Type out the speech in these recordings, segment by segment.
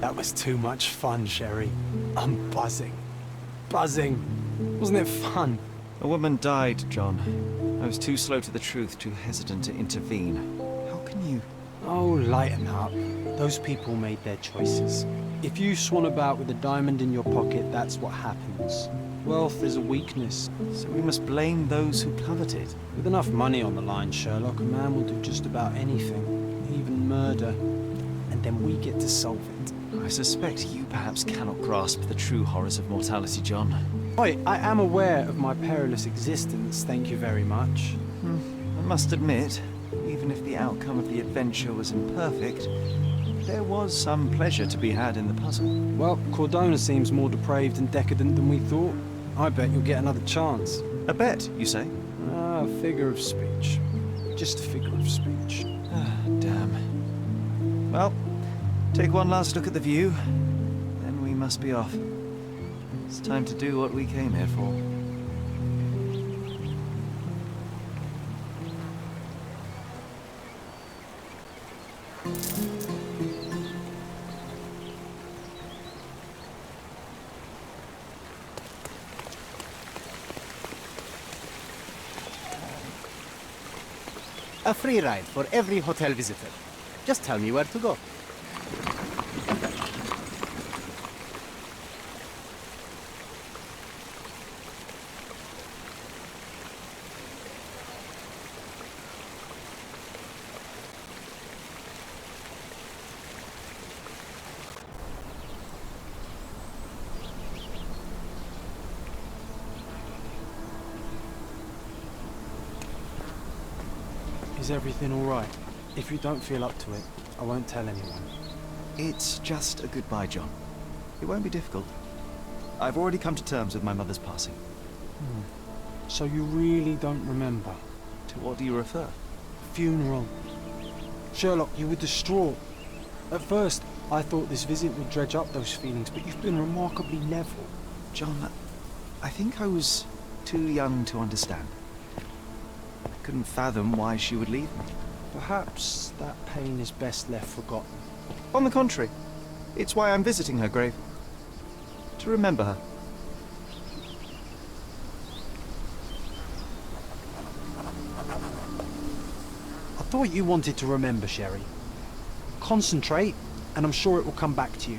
That was too much fun, Sherry. I'm buzzing. Buzzing. Wasn't it fun? A woman died, John. I was too slow to the truth, too hesitant to intervene. How can you... Oh, lighten up. Those people made their choices. If you swan about with a diamond in your pocket, that's what happens. Wealth is a weakness. So we must blame those who covet it. With enough money on the line, Sherlock, a man will do just about anything. Even murder. And then we get to solve it. I suspect you perhaps cannot grasp the true horrors of mortality, John. Oi, I am aware of my perilous existence, thank you very much. I must admit, even if the outcome of the adventure was imperfect, there was some pleasure to be had in the puzzle. Well, Cordona seems more depraved and decadent than we thought. I bet you'll get another chance. A bet, you say? Ah, figure of speech. Just a figure of speech. Ah, damn. Well, take one last look at the view, then we must be off. It's time to do what we came here for. A free ride for every hotel visitor. Just tell me where to go. Is everything all right? If you don't feel up to it, I won't tell anyone. It's just a goodbye, John. It won't be difficult. I've already come to terms with my mother's passing. So you really don't remember? To what do you refer? Funeral. Sherlock, you were distraught. At first, I thought this visit would dredge up those feelings, but you've been remarkably level. John, I think I was too young to understand. I couldn't fathom why she would leave me. Perhaps that pain is best left forgotten. On the contrary, it's why I'm visiting her grave. To remember her. I thought you wanted to remember, Sherry. Concentrate, and I'm sure it will come back to you.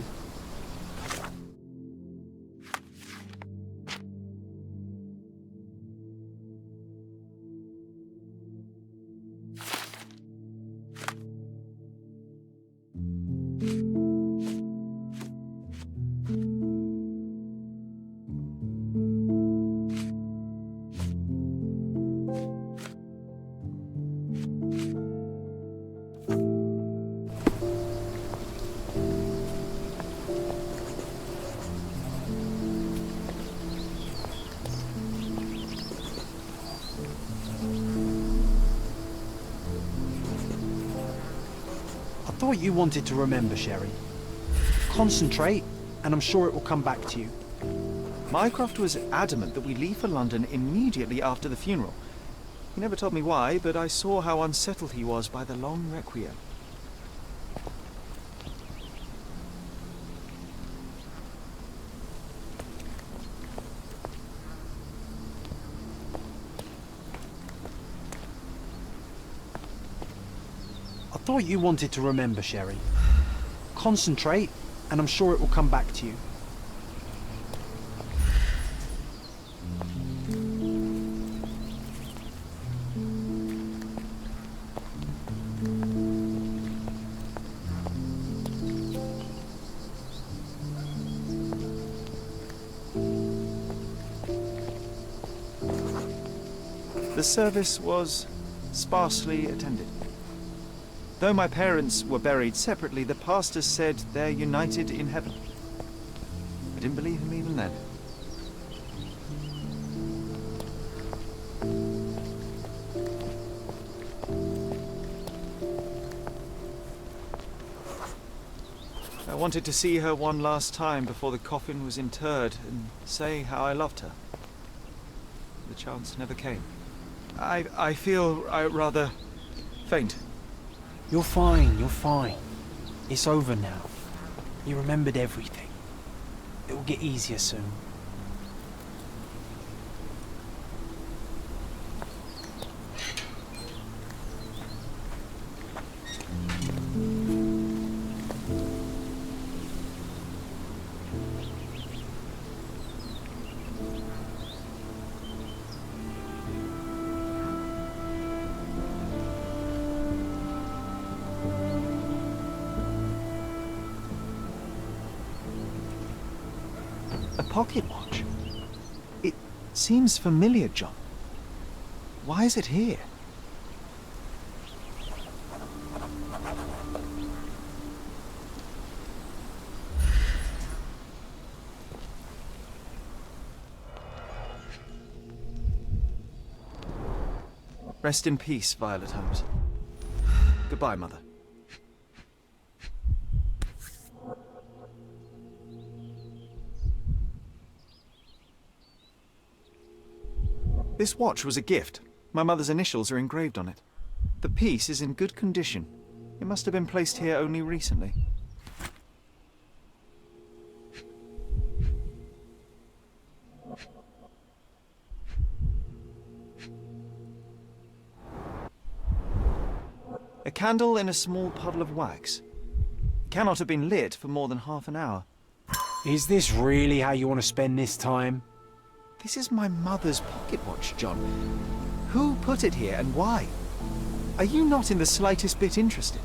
I thought you wanted to remember, Sherry. Concentrate, and I'm sure it will come back to you. Mycroft was adamant that we leave for London immediately after the funeral. He never told me why, but I saw how unsettled he was by the long requiem. I thought you wanted to remember, Sherry. Concentrate, and I'm sure it will come back to you. The service was sparsely attended. Though my parents were buried separately, the pastor said they're united in heaven. I didn't believe him even then. I wanted to see her one last time before the coffin was interred and say how I loved her. The chance never came. I feel rather faint. You're fine, you're fine. It's over now. He remembered everything. It will get easier soon. A pocket watch? It seems familiar, John. Why is it here? Rest in peace, Violet Holmes. Goodbye, Mother. This watch was a gift. My mother's initials are engraved on it. The piece is in good condition. It must have been placed here only recently. A candle in a small puddle of wax. It cannot have been lit for more than half an hour. Is this really how you want to spend this time? This is my mother's pocket watch, John. Who put it here and why? Are you not in the slightest bit interested?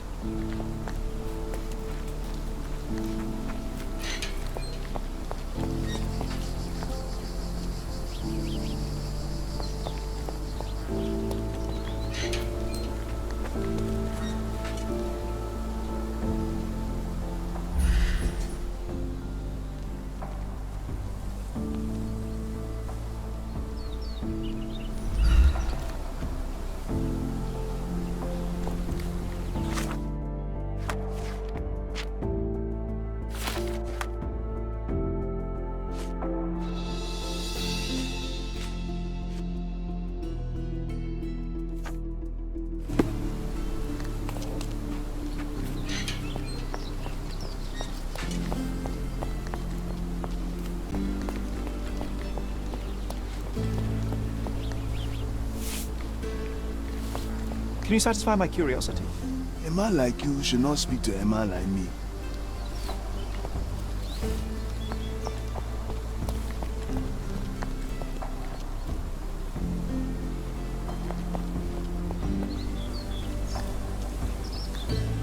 Can you satisfy my curiosity? A man like you should not speak to a man like me.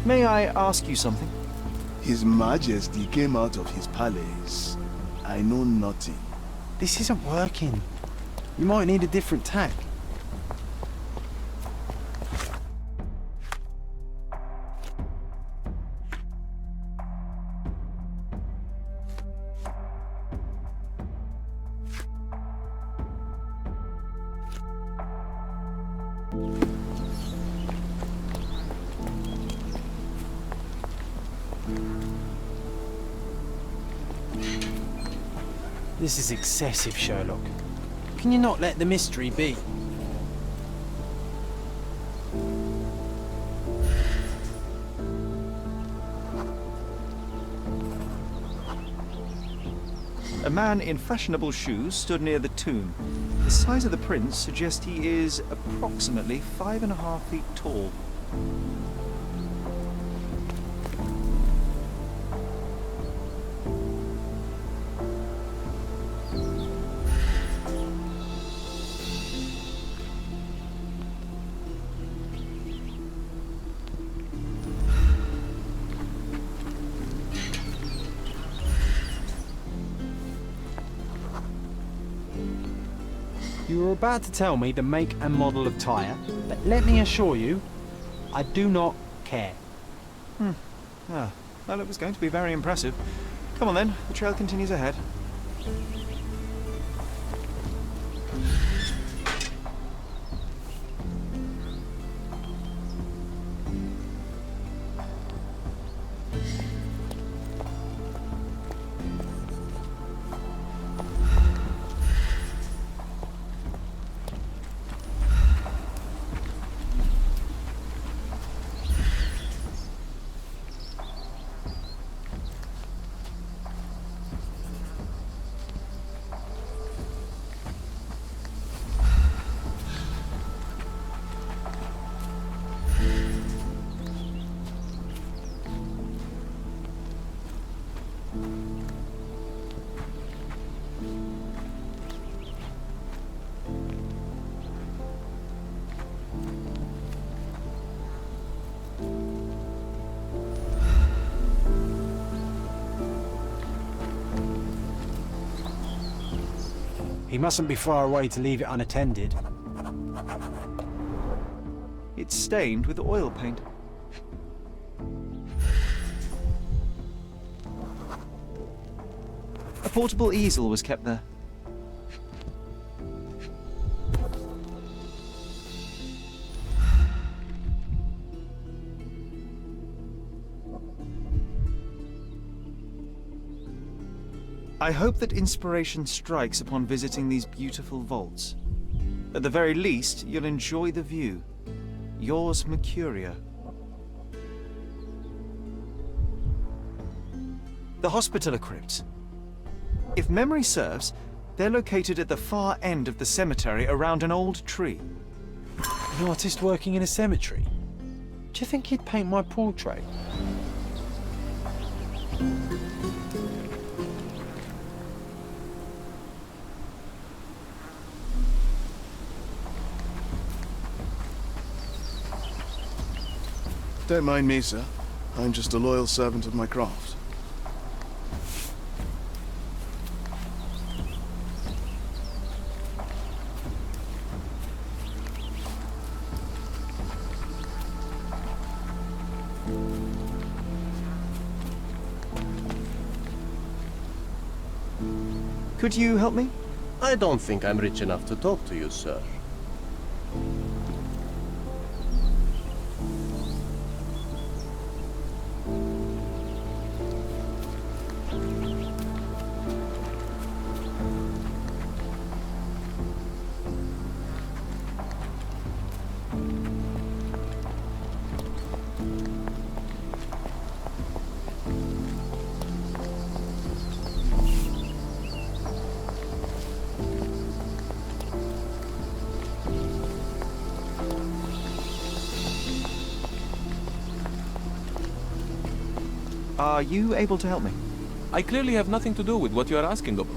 May I ask you something? His Majesty came out of his palace. I know nothing. This isn't working. You might need a different tack. This is excessive, Sherlock. Can you not let the mystery be? A man in fashionable shoes stood near the tomb. The size of the prints suggests he is approximately 5.5 feet tall. You were about to tell me the make and model of tyre, but let me assure you, I do not care. Ah, well, it was going to be very impressive. Come on then, the trail continues ahead. He mustn't be far away to leave it unattended. It's stained with oil paint. A portable easel was kept there. I hope that inspiration strikes upon visiting these beautiful vaults. At the very least, you'll enjoy the view. Yours, Mercuria. The Hospitaller Crypts. If memory serves, they're located at the far end of the cemetery around an old tree. An artist working in a cemetery? Do you think he'd paint my portrait? Don't mind me, sir. I'm just a loyal servant of my craft. Could you help me? I don't think I'm rich enough to talk to you, sir. Are you able to help me? I clearly have nothing to do with what you are asking about.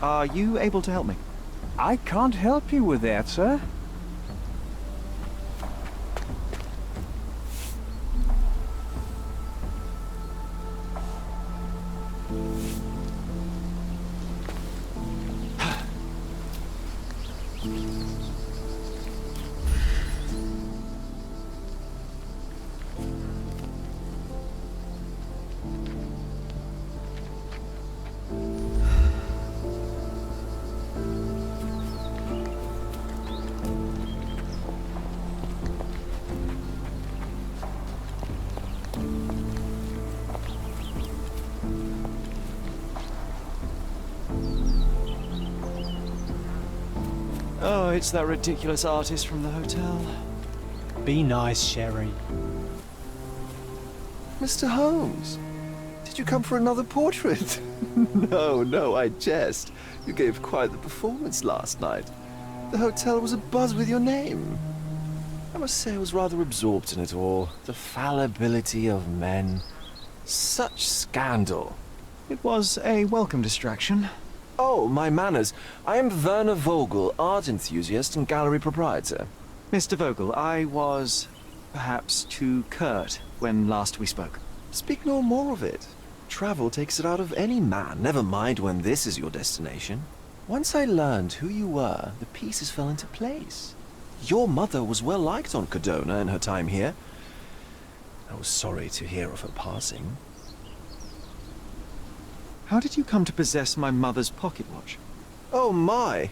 Are you able to help me? I can't help you with that, sir. Oh, it's that ridiculous artist from the hotel. Be nice, Sherry. Mr. Holmes, did you come for another portrait? No, I jest. You gave quite the performance last night. The hotel was abuzz with your name. I must say I was rather absorbed in it all. The fallibility of men. Such scandal. It was a welcome distraction. Oh, my manners. I am Werner Vogel, art enthusiast and gallery proprietor. Mr. Vogel, I was perhaps too curt when last we spoke. Speak no more of it. Travel takes it out of any man, never mind when this is your destination. Once I learned who you were, the pieces fell into place. Your mother was well liked on Codona in her time here. I was sorry to hear of her passing. How did you come to possess my mother's pocket watch? Oh my!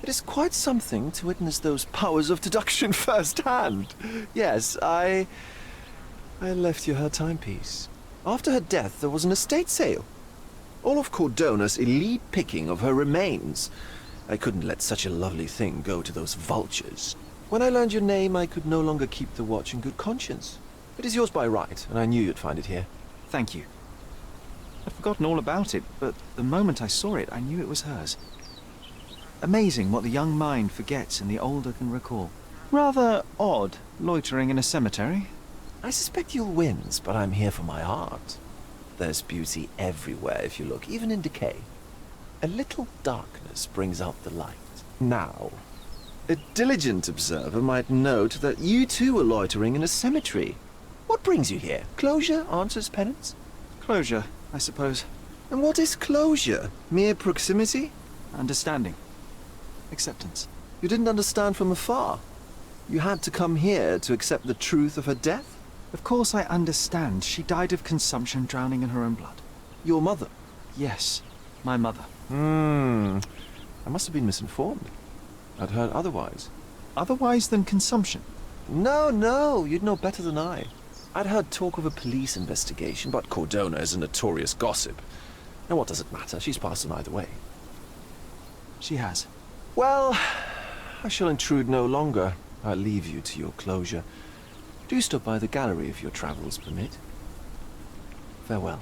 It is quite something to witness those powers of deduction firsthand. Yes, I left you her timepiece. After her death, there was an estate sale. All of Cordona's elite picking of her remains. I couldn't let such a lovely thing go to those vultures. When I learned your name, I could no longer keep the watch in good conscience. It is yours by right, and I knew you'd find it here. Thank you. I'd forgotten all about it, but the moment I saw it, I knew it was hers. Amazing what the young mind forgets and the older can recall. Rather odd, loitering in a cemetery. I suspect you'll win, but I'm here for my art. There's beauty everywhere if you look, even in decay. A little darkness brings out the light. Now, a diligent observer might note that you too are loitering in a cemetery. What brings you here? Closure answers penance? Closure, I suppose. And what is closure? Mere proximity? Understanding. Acceptance. You didn't understand from afar. You had to come here to accept the truth of her death? Of course I understand. She died of consumption, drowning in her own blood. Your mother? Yes, my mother. I must have been misinformed. I'd heard otherwise. Otherwise than consumption? No, you'd know better than I. I'd heard talk of a police investigation, but Cordona is a notorious gossip. And what does it matter? She's passed on either way. She has. Well, I shall intrude no longer. I'll leave you to your closure. Do stop by the gallery if your travels permit. Farewell.